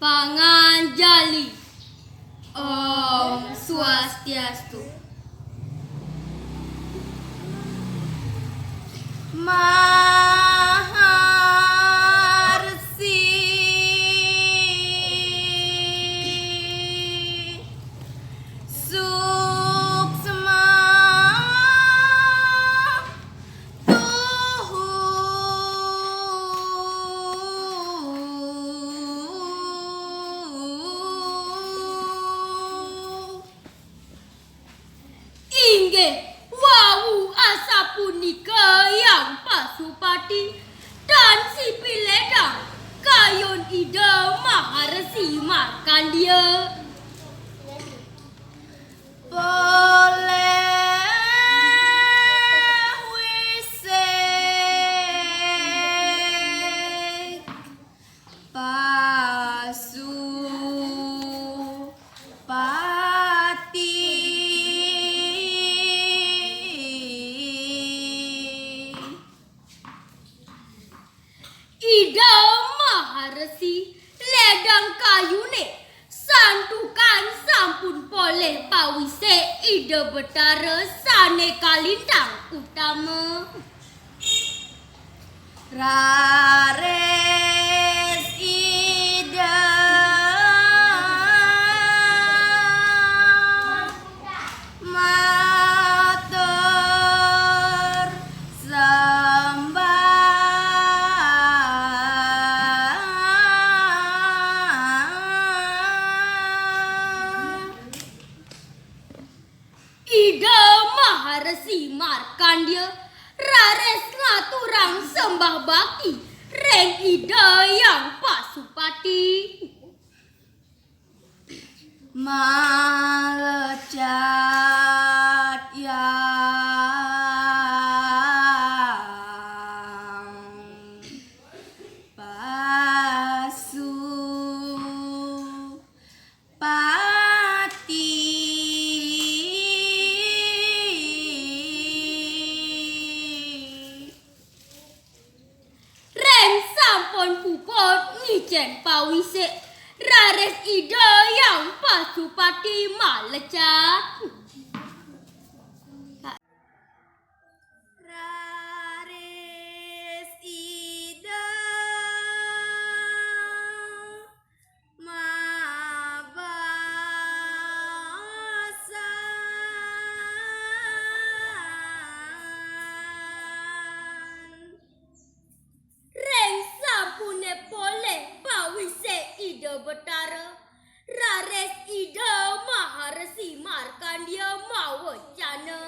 Panganjali. Om Swastiastu. Maharsi Suksma Tuhu Inggih wau asapunika yang Pasupati dan si Piledang Kayon Ida Maharsi Markandia. Boleh wisik Pasupati. Ida Maharsi ledang kayune santukan sampun poleh pawise Ida Betara sane kalintang utama. Rares Ida matur sembah. Ida Maharsi Markandia rares ngaturang sembah bakti reng Ida yang Pasupati. Malecat yang Pasupati. Reng sampun puput ngicen pawise rares Ida yang Pasupati malecat. Rares Ida mabasan. Reng sampune poleh pawise Ida Betara rares Ida Maharsi Markandia mawacana.